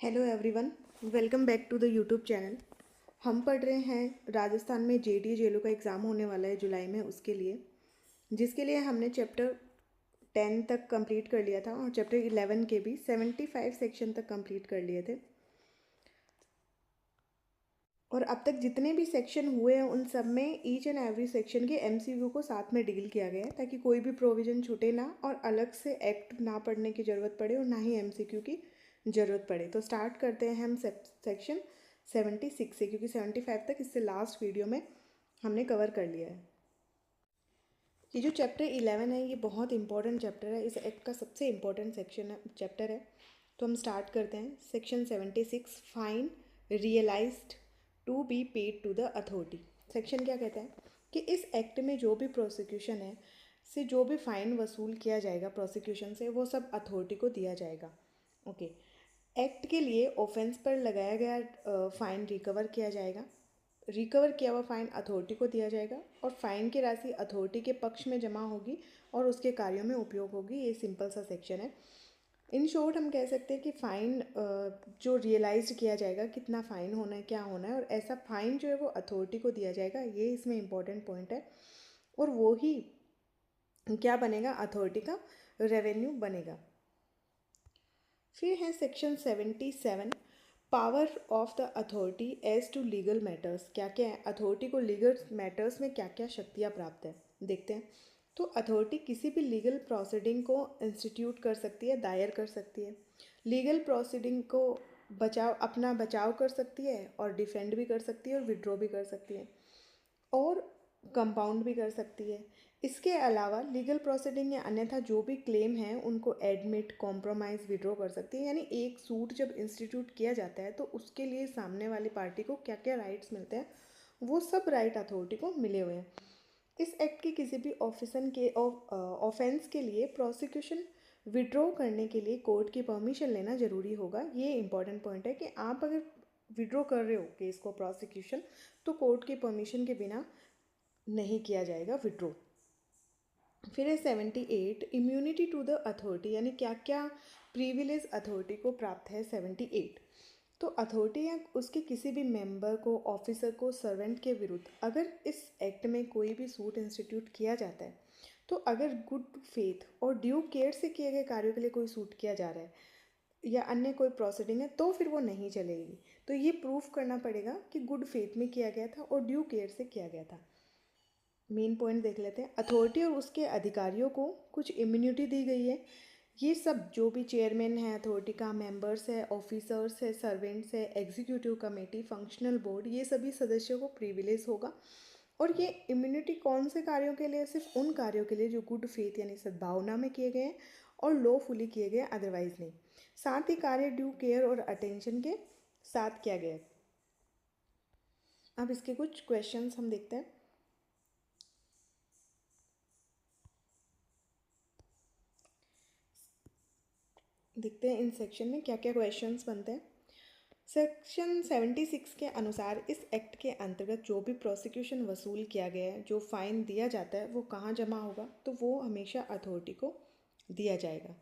Hello everyone, welcome back to the YouTube channel. हम पढ़ रहे हैं राजस्थान में जेडीए जेलो का एग्ज़ाम होने वाला है जुलाई में, उसके लिए जिसके लिए हमने चैप्टर 10 तक कंप्लीट कर लिया था और चैप्टर 11 के भी 75 सेक्शन तक कंप्लीट कर लिए थे। और अब तक जितने भी सेक्शन हुए हैं उन सब में ईच एंड एवरी सेक्शन के एमसीक्यू को साथ में डील किया गया है ताकि कोई भी प्रोविज़न छूटे ना और अलग से एक्ट ना पढ़ने की ज़रूरत पड़े और ना ही एमसीक्यू की ज़रूरत पड़े। तो स्टार्ट करते हैं हम सेक्शन 76 से, क्योंकि 75 तक इससे लास्ट वीडियो में हमने कवर कर लिया है। ये जो चैप्टर 11 है ये बहुत इंपॉर्टेंट चैप्टर है, इस एक्ट का सबसे इम्पोर्टेंट सेक्शन है, चैप्टर है। तो हम स्टार्ट करते हैं। Section 76, fine realised to be paid to the authority. Section क्या कहता है कि इस एक्ट में जो भी प्रोसिक्यूशन है से जो भी फ़ाइन वसूल किया जाएगा प्रोसिक्यूशन से, वो सब अथॉरिटी को दिया जाएगा। ओके। एक्ट के लिए ऑफेंस पर लगाया गया फ़ाइन रिकवर किया जाएगा। रिकवर किया हुआ फ़ाइन अथॉरिटी को दिया जाएगा और फ़ाइन की राशि अथॉरिटी के पक्ष में जमा होगी और उसके कार्यों में उपयोग होगी। ये सिंपल सा सेक्शन है। इन शॉर्ट हम कह सकते हैं कि फ़ाइन जो रियलाइज किया जाएगा, कितना फ़ाइन होना है, क्या होना है, और ऐसा फ़ाइन जो है वो अथॉरिटी को दिया जाएगा, ये इसमें इम्पॉर्टेंट पॉइंट है। और वो ही क्या बनेगा, अथॉरिटी का रेवेन्यू बनेगा। फिर है section 77, power of the authority as to legal matters. क्या क्या है अथॉरिटी को लीगल मैटर्स में, क्या क्या शक्तियाँ प्राप्त है, देखते हैं। तो अथॉरिटी किसी भी लीगल प्रोसीडिंग को इंस्टीट्यूट कर सकती है, दायर कर सकती है। लीगल प्रोसीडिंग को अपना बचाव कर सकती है और डिफेंड भी कर सकती है और विड्रॉ भी कर सकती है और कंपाउंड भी कर सकती है। इसके अलावा लीगल प्रोसीडिंग या अन्यथा जो भी क्लेम है उनको एडमिट, कॉम्प्रोमाइज़, विड्रॉ कर सकती है। यानी एक सूट जब इंस्टीट्यूट किया जाता है तो उसके लिए सामने वाली पार्टी को क्या क्या राइट्स मिलते हैं, वो सब राइट अथॉरिटी को मिले हुए हैं। इस एक्ट के किसी भी ऑफेंस के लिए प्रोसिक्यूशन विड्रॉ करने के लिए कोर्ट की परमिशन लेना ज़रूरी होगा। ये इंपॉर्टेंट पॉइंट है कि आप अगर विड्रॉ कर रहे हो केस को प्रोसिक्यूशन, तो कोर्ट की परमिशन के बिना नहीं किया जाएगा विड्रॉ। फिर है 78, इम्यूनिटी टू द अथॉरिटी। यानी क्या क्या प्रिविलेज अथॉरिटी को प्राप्त है। 78, तो अथॉरिटी या उसके किसी भी मेंबर को, ऑफिसर को, सर्वेंट के विरुद्ध अगर इस एक्ट में कोई भी सूट इंस्टीट्यूट किया जाता है, तो अगर गुड फेथ और ड्यू केयर से किए गए कार्यों के लिए कोई सूट किया जा रहा है या अन्य कोई प्रोसीडिंग है, तो फिर वो नहीं चलेगी। तो ये प्रूफ करना पड़ेगा कि गुड फेथ में किया गया था और ड्यू केयर से किया गया था। मेन पॉइंट देख लेते हैं। अथॉरिटी और उसके अधिकारियों को कुछ इम्यूनिटी दी गई है। ये सब जो भी चेयरमैन है अथॉरिटी का, मेंबर्स है, ऑफिसर्स है, सर्वेंट्स है, एग्जीक्यूटिव कमेटी, फंक्शनल बोर्ड, ये सभी सदस्यों को प्रिविलेज होगा। और ये इम्यूनिटी कौन से कार्यों के लिए? सिर्फ उन कार्यों के लिए जो गुड फेथ यानी सद्भावना में किए गए हैं और लॉफुली किए गए, अदरवाइज नहीं। साथ ही कार्य ड्यू केयर और अटेंशन के साथ किया गया। अब इसके कुछ क्वेश्चंस हम देखते हैं। देखते हैं इन सेक्शन में क्या क्या क्वेश्चंस बनते हैं। सेक्शन 76 के अनुसार इस एक्ट के अंतर्गत जो भी प्रोसिक्यूशन वसूल किया गया है, जो फ़ाइन दिया जाता है, वो कहाँ जमा होगा? तो वो हमेशा अथॉरिटी को दिया जाएगा।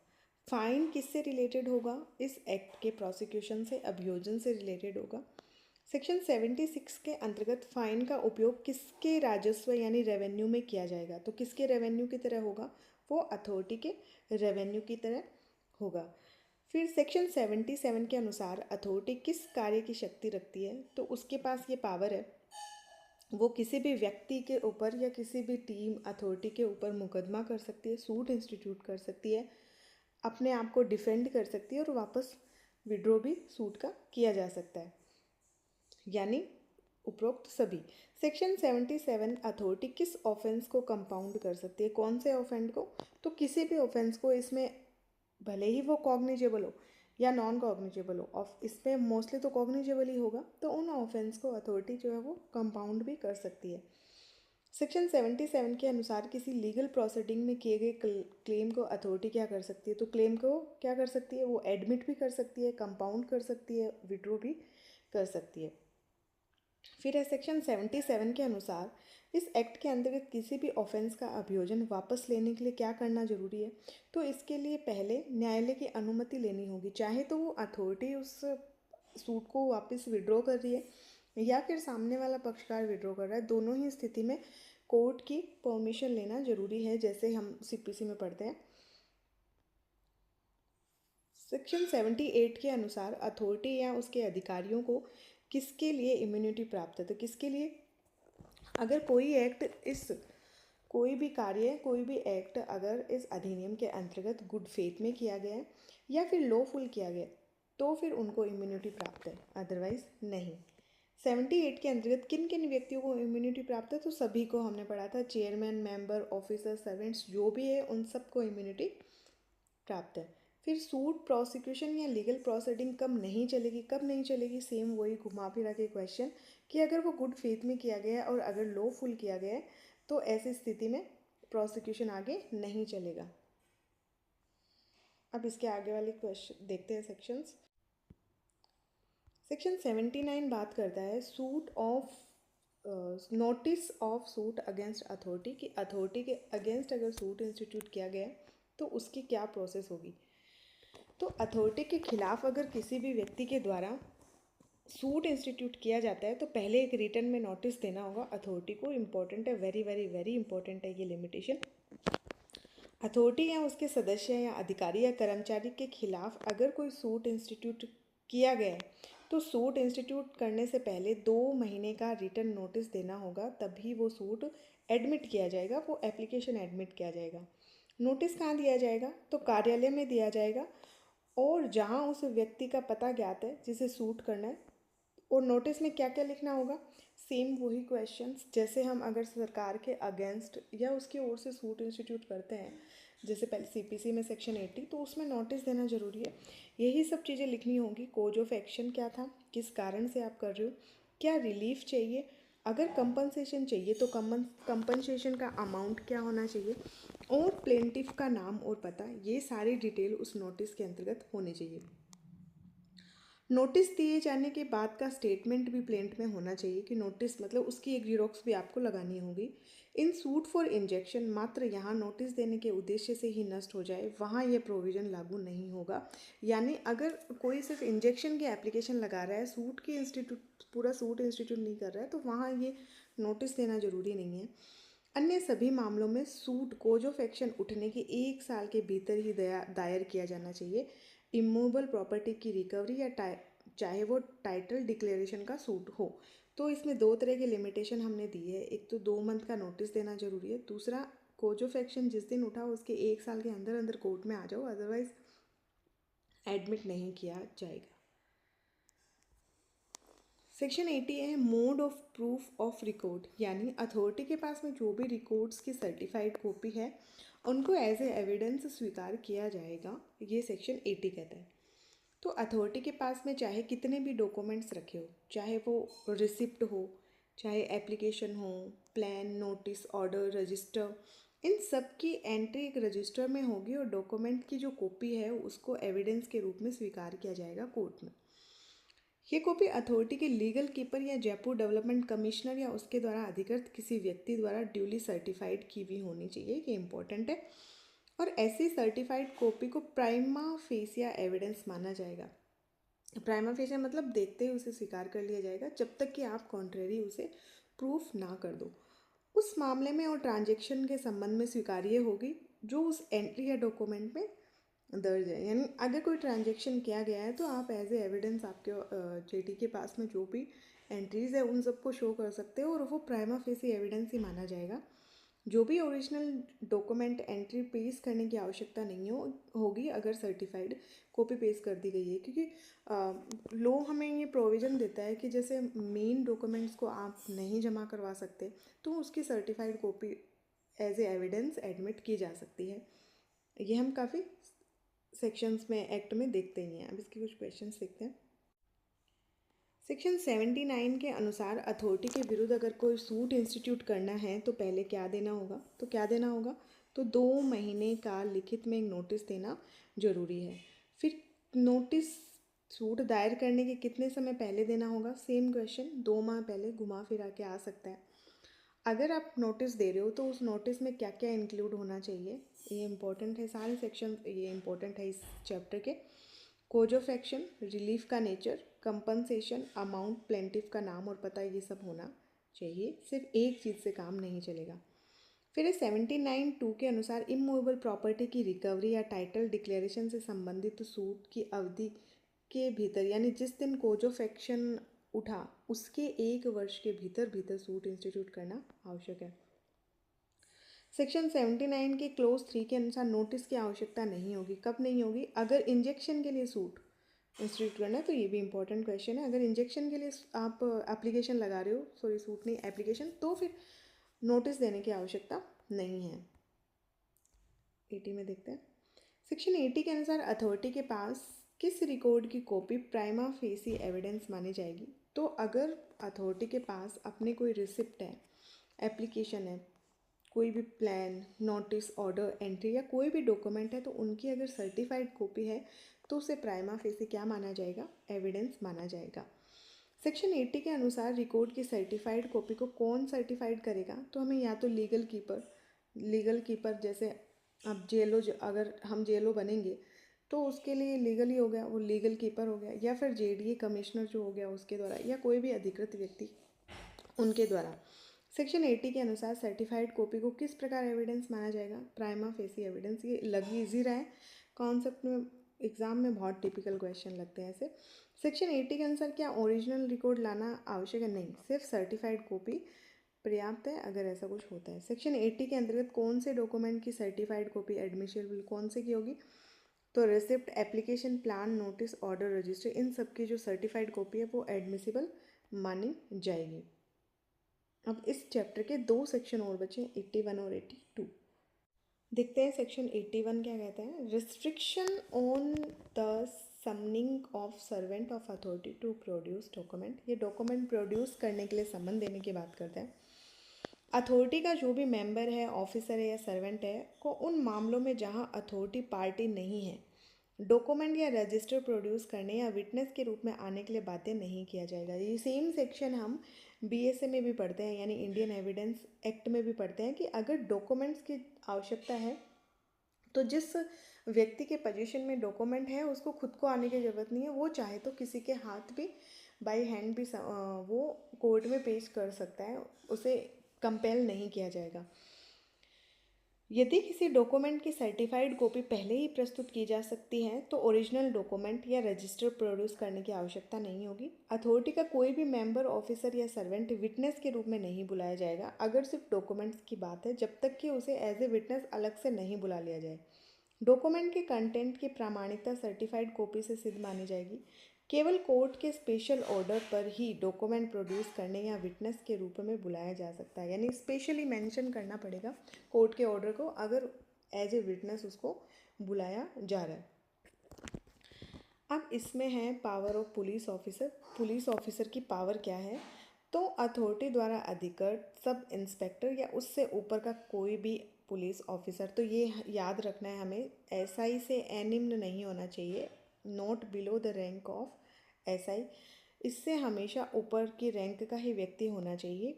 फ़ाइन किससे रिलेटेड होगा? इस एक्ट के प्रोसिक्यूशन से, अभियोजन से रिलेटेड होगा। सेक्शन 76 के अंतर्गत फ़ाइन का उपयोग किसके राजस्व यानी रेवेन्यू में किया जाएगा? तो किसके रेवेन्यू की तरह होगा? वो अथॉरिटी के रेवेन्यू की तरह होगा। फिर सेक्शन 77 के अनुसार अथॉरिटी किस कार्य की शक्ति रखती है? तो उसके पास ये पावर है, वो किसी भी व्यक्ति के ऊपर या किसी भी टीम अथॉरिटी के ऊपर मुकदमा कर सकती है, सूट इंस्टीट्यूट कर सकती है, अपने आप को डिफेंड कर सकती है और वापस विड्रॉ भी सूट का किया जा सकता है। यानी उपरोक्त सभी। सेक्शन 77 अथॉरिटी किस ऑफेंस को कंपाउंड कर सकती है? कौन से ऑफेंस को? तो किसी भी ऑफेंस को, इसमें भले ही वो कॉग्निजेबल हो या नॉन कॉग्निजेबल हो, ऑफ इसमें मोस्टली तो कॉग्निजेबल ही होगा, तो उन ऑफेंस को अथॉरिटी जो है वो कंपाउंड भी कर सकती है। सेक्शन 77 के अनुसार किसी लीगल प्रोसीडिंग में किए गए क्लेम को अथॉरिटी क्या कर सकती है? तो क्लेम को क्या कर सकती है? वो एडमिट भी कर सकती है, कंपाउंड कर सकती है, विड्रॉ भी कर सकती है। फिर है सेक्शन 77 के अनुसार इस एक्ट के अंतर्गत किसी भी ऑफेंस का अभियोजन वापस लेने के लिए क्या करना जरूरी है? तो इसके लिए पहले न्यायालय की अनुमति लेनी होगी। चाहे तो वो अथॉरिटी उस सूट को वापस विड्रॉ कर रही है या फिर सामने वाला पक्षकार विड्रॉ कर रहा है, दोनों ही स्थिति में कोर्ट की परमिशन लेना जरूरी है, जैसे हम सीपीसी में पढ़ते हैं। सेक्शन 78 के अनुसार अथॉरिटी या उसके अधिकारियों को किसके लिए इम्यूनिटी प्राप्त है, तो किसके लिए, अगर कोई एक्ट इस कोई भी कार्य कोई भी एक्ट अगर इस अधिनियम के अंतर्गत गुड फेथ में किया गया है या फिर लॉफुल किया गया तो फिर उनको इम्यूनिटी प्राप्त है, अदरवाइज नहीं। 78 के अंतर्गत किन किन व्यक्तियों को इम्यूनिटी प्राप्त है, तो सभी को हमने पढ़ा था, चेयरमैन, मेंबर, ऑफिसर, सर्वेंट्स जो भी है उन सबको इम्यूनिटी प्राप्त है। फिर सूट प्रोसिक्यूशन या लीगल प्रोसीडिंग कब नहीं चलेगी, कब नहीं चलेगी, सेम वही घुमा फिरा के क्वेश्चन कि अगर वो गुड फेथ में किया गया है और अगर लॉफुल किया गया है तो ऐसी स्थिति में प्रोसिक्यूशन आगे नहीं चलेगा। अब इसके आगे वाले क्वेश्चन देखते हैं सेक्शंस। सेक्शन 79 बात करता है suit of notice of suit against authority, कि अथॉरिटी के अगेंस्ट अगर सूट इंस्टीट्यूट किया गया है तो उसकी क्या प्रोसेस होगी। तो अथॉरिटी के खिलाफ अगर किसी भी व्यक्ति के द्वारा सूट इंस्टीट्यूट किया जाता है तो पहले एक रिटर्न में नोटिस देना होगा अथॉरिटी को। इम्पोर्टेंट है, वेरी वेरी वेरी इंपॉर्टेंट है ये लिमिटेशन। अथॉरिटी या उसके सदस्य या अधिकारी या कर्मचारी के खिलाफ अगर कोई सूट इंस्टीट्यूट किया गया है तो सूट इंस्टीट्यूट करने से पहले 2 महीने का रिटर्न नोटिस देना होगा, तभी वो सूट एडमिट किया जाएगा, वो एप्लीकेशन एडमिट किया जाएगा। नोटिस कहाँ दिया जाएगा, तो कार्यालय में दिया जाएगा और जहाँ उस व्यक्ति का पता ज्ञात है जिसे सूट करना है। और नोटिस में क्या क्या लिखना होगा, सेम वही क्वेश्चंस जैसे हम अगर सरकार के अगेंस्ट या उसकी ओर से सूट इंस्टीट्यूट करते हैं, जैसे पहले सीपीसी में सेक्शन 80, तो उसमें नोटिस देना जरूरी है। यही सब चीज़ें लिखनी होगी, कोज ऑफ एक्शन क्या था, किस कारण से आप कर रहे हो, क्या रिलीफ चाहिए, अगर कंपनसेशन चाहिए तो कंपनसेशन का अमाउंट क्या होना चाहिए, और प्लेंटिफ का नाम और पता, ये सारी डिटेल उस नोटिस के अंतर्गत होनी चाहिए। नोटिस दिए जाने के बाद का स्टेटमेंट भी प्लेंट में होना चाहिए कि नोटिस मतलब उसकी एक जीरोक्स भी आपको लगानी होगी। इन सूट फॉर इंजेक्शन मात्र यहाँ नोटिस देने के उद्देश्य से ही नष्ट हो जाए वहाँ ये प्रोविज़न लागू नहीं होगा। यानी अगर कोई सिर्फ इंजेक्शन की एप्लीकेशन लगा रहा है, सूट की इंस्टीट्यूट पूरा सूट इंस्टीट्यूट नहीं कर रहा है, तो वहाँ ये नोटिस देना जरूरी नहीं है। अन्य सभी मामलों में सूट कोज ऑफ एक्शन उठने के 1 साल के भीतर ही दायर किया जाना चाहिए। इमूवेबल प्रॉपर्टी की रिकवरी या चाहे वो टाइटल डिक्लेरेशन का सूट हो। तो इसमें 2 तरह की लिमिटेशन हमने दी है, एक तो 2 मंथ का नोटिस देना जरूरी है, दूसरा कोज ऑफ एक्शन जिस दिन उठा उसके 1 साल के अंदर अंदर कोर्ट में आ जाओ, अदरवाइज एडमिट नहीं किया जाएगा। सेक्शन 80 है mode of proof of record, यानी अथॉरिटी के पास में जो भी रिकॉर्ड्स की सर्टिफाइड कॉपी है उनको एज ए एविडेंस स्वीकार किया जाएगा, ये सेक्शन 80 कहता है। तो अथॉरिटी के पास में चाहे कितने भी डॉक्यूमेंट्स रखे हो, चाहे वो रिसिप्ट हो, चाहे एप्लीकेशन हो, प्लान, नोटिस, ऑर्डर, रजिस्टर, इन सब की एंट्री एक रजिस्टर में होगी और डॉक्यूमेंट की जो कॉपी है उसको एविडेंस के रूप में स्वीकार किया जाएगा कोर्ट में। ये कॉपी अथॉरिटी के लीगल कीपर या जयपुर डेवलपमेंट कमिश्नर या उसके द्वारा अधिकृत किसी व्यक्ति द्वारा ड्यूली सर्टिफाइड की हुई होनी चाहिए, ये इंपॉर्टेंट है। और ऐसी सर्टिफाइड कॉपी को प्राइमा फेसिया एविडेंस माना जाएगा। प्राइमा फेसिया मतलब देखते ही उसे स्वीकार कर लिया जाएगा जब तक कि आप कॉन्ट्रेरी उसे प्रूफ ना कर दो। उस मामले में और ट्रांजैक्शन के संबंध में स्वीकार्य होगी जो उस एंट्री या डॉक्यूमेंट में दर्ज है। यानी अगर कोई ट्रांजैक्शन किया गया है तो आप एज ए एविडेंस आपके जेटी के पास में जो भी एंट्रीज है उन सबको शो कर सकते हो और वो प्राइमा फेसी एविडेंस ही माना जाएगा। जो भी ओरिजिनल डॉक्यूमेंट एंट्री पेश करने की आवश्यकता नहीं होगी अगर सर्टिफाइड कॉपी पेश कर दी गई है, क्योंकि लॉ हमें ये प्रोविज़न देता है कि जैसे मेन डॉक्यूमेंट्स को आप नहीं जमा करवा सकते तो उसकी certified copy as a evidence admit की जा सकती है। ये हम काफ़ी सेक्शंस में एक्ट में देखते ही हैं। अब इसके कुछ क्वेश्चंस देखते हैं। सेक्शन 79 के अनुसार अथॉरिटी के विरुद्ध अगर कोई सूट इंस्टीट्यूट करना है तो पहले क्या देना होगा, तो क्या देना होगा, तो 2 महीने का लिखित में एक नोटिस देना जरूरी है। फिर नोटिस सूट दायर करने के कितने समय पहले देना होगा, सेम क्वेश्चन 2 माह पहले घुमा फिरा के आ सकता है। अगर आप नोटिस दे रहे हो तो उस नोटिस में क्या क्या इंक्लूड होना चाहिए, ये इंपॉर्टेंट है, सारे सेक्शन ये इंपॉर्टेंट है इस चैप्टर के। कोज ऑफ एक्शन, रिलीफ का नेचर, कंपनसेशन, अमाउंट, प्लेंटिफ का नाम और पता, ये सब होना चाहिए। सिर्फ एक चीज़ से काम नहीं चलेगा। फिर 79(2) के अनुसार इमूवेबल प्रॉपर्टी की रिकवरी या टाइटल डिक्लेरेशन से संबंधित सूट की अवधि के भीतर, यानी जिस दिन कोज ऑफ एक्शन उठा उसके 1 वर्ष के भीतर भीतर सूट इंस्टीट्यूट करना आवश्यक है। सेक्शन 79 के क्लोज 3 के अनुसार नोटिस की आवश्यकता नहीं होगी। कब नहीं होगी? अगर इंजेक्शन के लिए सूट इंस्टीट्यूट करना है, तो ये भी इंपॉर्टेंट क्वेश्चन है। अगर इंजेक्शन के लिए आप एप्लीकेशन लगा रहे हो, सॉरी सूट नहीं एप्लीकेशन, तो फिर नोटिस देने की आवश्यकता नहीं है। 80 में देखते हैं। सेक्शन 80 के अनुसार अथॉरिटी के पास किस रिकॉर्ड की कॉपी प्राइमा फेसी एविडेंस मानी जाएगी? तो अगर अथॉरिटी के पास अपने कोई रिसिप्ट है, एप्लीकेशन है, कोई भी प्लान, नोटिस, ऑर्डर, एंट्री या कोई भी डॉक्यूमेंट है, तो उनकी अगर सर्टिफाइड कॉपी है तो उसे प्राइमा फेसी क्या माना जाएगा? एविडेंस माना जाएगा। सेक्शन 80 के अनुसार रिकॉर्ड की सर्टिफाइड कॉपी को कौन सर्टिफाइड करेगा? तो हमें या तो लीगल कीपर जैसे अब जेलो, अगर हम जेलो बनेंगे तो उसके लिए लीगल ही हो गया, वो लीगल कीपर हो गया, या फिर जेडीए कमिश्नर जो हो गया उसके द्वारा, या कोई भी अधिकृत व्यक्ति उनके द्वारा। सेक्शन 80 के अनुसार सर्टिफाइड कॉपी को किस प्रकार एविडेंस माना जाएगा? Prima facie evidence. ये लग इजी रहा है, कॉन्सेप्ट में एग्जाम में बहुत टिपिकल क्वेश्चन लगते हैं ऐसे। सेक्शन 80 के अनुसार क्या ओरिजिनल रिकॉर्ड लाना आवश्यक है? नहीं, सिर्फ सर्टिफाइड कॉपी पर्याप्त है अगर ऐसा कुछ होता है। सेक्शन 80 के अंतर्गत कौन से डॉक्यूमेंट की सर्टिफाइड कॉपी एडमिसिबल कौन से की होगी? तो receipt, application, plan, notice, order, register, इन सब की जो सर्टिफाइड कॉपी है वो एडमिसिबल मानी जाएगी। अब इस चैप्टर के 2 सेक्शन और बचे, 81 और 82। देखते हैं सेक्शन 81 क्या कहते हैं। Restriction on the summoning of servant of authority to produce document. ये डॉक्यूमेंट प्रोड्यूस करने के लिए समन देने की बात करते हैं। अथॉरिटी का जो भी मेंबर है, ऑफिसर है या सर्वेंट है, को उन मामलों में जहां अथॉरिटी पार्टी नहीं है, डॉक्यूमेंट या रजिस्टर प्रोड्यूस करने या विटनेस के रूप में आने के लिए बाध्य नहीं किया जाएगा। ये सेम सेक्शन हम बीएसए में भी पढ़ते हैं, यानी इंडियन एविडेंस एक्ट में भी पढ़ते हैं कि अगर डॉक्यूमेंट्स की आवश्यकता है तो जिस व्यक्ति के पोजीशन में डॉक्यूमेंट है उसको खुद को आने की ज़रूरत नहीं है, वो चाहे तो किसी के हाथ भी बाई हैंड भी वो कोर्ट में पेश कर सकता है, उसे कंपेल नहीं किया जाएगा। यदि किसी डॉक्यूमेंट की सर्टिफाइड कॉपी पहले ही प्रस्तुत की जा सकती है तो ओरिजिनल डॉक्यूमेंट या रजिस्टर प्रोड्यूस करने की आवश्यकता नहीं होगी। अथॉरिटी का कोई भी मेंबर, ऑफिसर या सर्वेंट विटनेस के रूप में नहीं बुलाया जाएगा अगर सिर्फ डॉक्यूमेंट्स की बात है, जब तक कि उसे एज ए विटनेस अलग से नहीं बुला लिया जाए। डॉक्यूमेंट के कंटेंट की प्रामाणिकता सर्टिफाइड कॉपी से सिद्ध मानी जाएगी। केवल कोर्ट के स्पेशल ऑर्डर पर ही डॉक्यूमेंट प्रोड्यूस करने या विटनेस के रूप में बुलाया जा सकता है, यानी स्पेशली मेंशन करना पड़ेगा कोर्ट के ऑर्डर को अगर एज ए विटनेस उसको बुलाया जा रहा है। अब इसमें है power of police officer. Police officer की पावर क्या है? तो अथॉरिटी द्वारा अधिकृत सब इंस्पेक्टर या उससे ऊपर का कोई भी पुलिस ऑफिसर, तो ये याद रखना है हमें, एसआई से अनिम्न नहीं होना चाहिए, not below the rank of SI, इससे हमेशा ऊपर की रैंक का ही व्यक्ति होना चाहिए।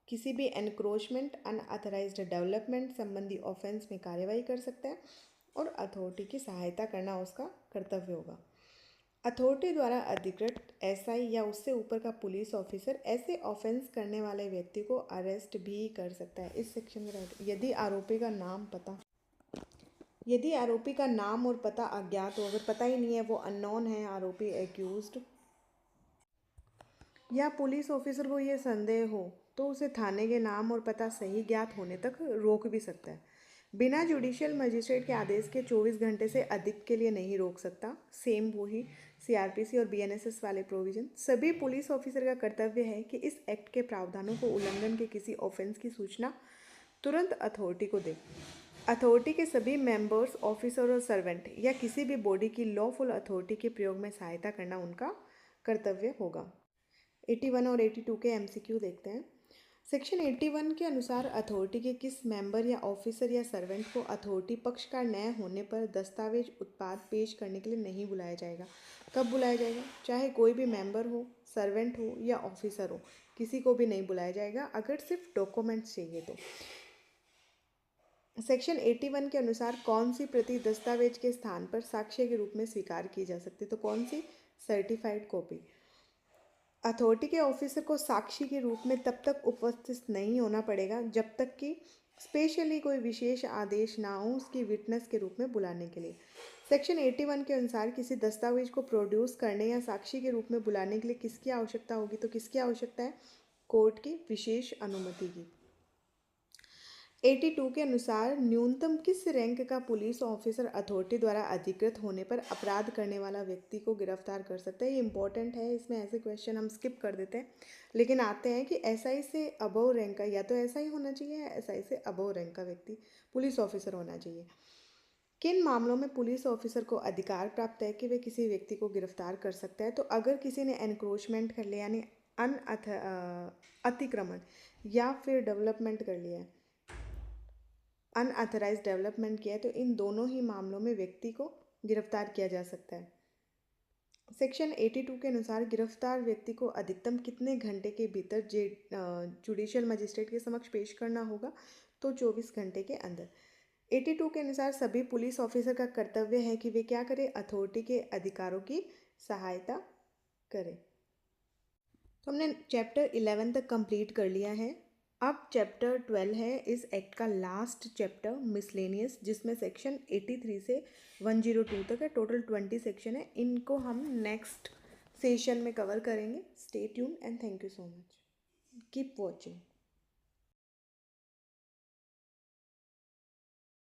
किसी भी एनक्रोचमेंट, अनऑथराइज्ड डेवलपमेंट संबंधी ऑफेंस में कार्यवाही कर सकता है और अथॉरिटी की सहायता करना उसका कर्तव्य होगा। अथॉरिटी द्वारा अधिकृत एसआई या उससे ऊपर का पुलिस ऑफिसर ऐसे ऑफेंस करने वाले व्यक्ति को अरेस्ट भी कर सकता है। इस सेक्शन में यदि आरोपी का नाम और पता अज्ञात हो, अगर पता ही नहीं है, वो अननोन है आरोपी, एक्यूज्ड, या पुलिस ऑफिसर को ये संदेह हो, तो उसे थाने के नाम और पता सही ज्ञात होने तक रोक भी सकता है। बिना जुडिशियल मजिस्ट्रेट के आदेश के 24 घंटे से अधिक के लिए नहीं रोक सकता। सेम वही सीआरपीसी और बीएनएसएस वाले प्रोविजन। सभी पुलिस ऑफिसर का कर्तव्य है कि इस एक्ट के प्रावधानों को उल्लंघन के किसी ऑफेंस की सूचना तुरंत अथॉरिटी को दे। अथॉरिटी के सभी मेंबर्स, ऑफिसर और सर्वेंट या किसी भी बॉडी की लॉफुल अथॉरिटी के प्रयोग में सहायता करना उनका कर्तव्य होगा। 81 और 82 के एमसीक्यू देखते हैं। सेक्शन 81 के अनुसार अथॉरिटी के किस मेंबर या ऑफिसर या सर्वेंट को अथॉरिटी पक्षकार न होने पर दस्तावेज उत्पाद पेश करने के लिए नहीं बुलाया जाएगा? कब बुलाया जाएगा? चाहे कोई भी मेंबर हो, सर्वेंट हो या ऑफिसर हो, किसी को भी नहीं बुलाया जाएगा अगर सिर्फ डॉक्यूमेंट्स चाहिए तो। सेक्शन 81 के अनुसार कौन सी प्रति दस्तावेज के स्थान पर साक्ष्य के रूप में स्वीकार की जा सकती है? तो कौन सी? Certified copy. अथॉरिटी के ऑफिसर को साक्षी के रूप में तब तक उपस्थित नहीं होना पड़ेगा जब तक कि स्पेशली कोई विशेष आदेश ना हो उसकी विटनेस के रूप में बुलाने के लिए। सेक्शन 81 के अनुसार किसी दस्तावेज को प्रोड्यूस करने या साक्षी के रूप में बुलाने के लिए किसकी आवश्यकता होगी? तो किसकी आवश्यकता है? कोर्ट की विशेष अनुमति की। 82 के अनुसार न्यूनतम किस रैंक का पुलिस ऑफिसर अथॉरिटी द्वारा अधिकृत होने पर अपराध करने वाला व्यक्ति को गिरफ्तार कर सकता है? ये इंपॉर्टेंट है, इसमें ऐसे क्वेश्चन हम स्किप कर देते हैं, लेकिन आते हैं कि एसआई से अबव रैंक का, या तो एसआई होना चाहिए या एसआई से अबव रैंक का व्यक्ति पुलिस ऑफिसर होना चाहिए। किन मामलों में पुलिस ऑफिसर को अधिकार प्राप्त है कि वे किसी व्यक्ति को गिरफ्तार कर सकता है? तो अगर किसी ने एनक्रोचमेंट कर लिया, यानी अतिक्रमण या फिर डेवलपमेंट कर लिया है, अनऑथराइज डेवलपमेंट किया है, तो इन दोनों ही मामलों में व्यक्ति को गिरफ्तार किया जा सकता है। सेक्शन 82 के अनुसार गिरफ्तार व्यक्ति को अधिकतम कितने घंटे के भीतर जुडिशियल मजिस्ट्रेट के समक्ष पेश करना होगा? तो 24 घंटे के अंदर। 82 के अनुसार सभी पुलिस ऑफिसर का कर्तव्य है कि वे क्या करें? अथॉरिटी के अधिकारों की सहायता करें। तो हमने चैप्टर 11 तक कंप्लीट कर लिया है। अब चैप्टर 12 है इस एक्ट का लास्ट चैप्टर, मिसलेनियस, जिसमें सेक्शन 83 से 102 तक है। टोटल 20 सेक्शन है। इनको हम नेक्स्ट सेशन में कवर करेंगे। Stay tune and thank you so much. Keep watching.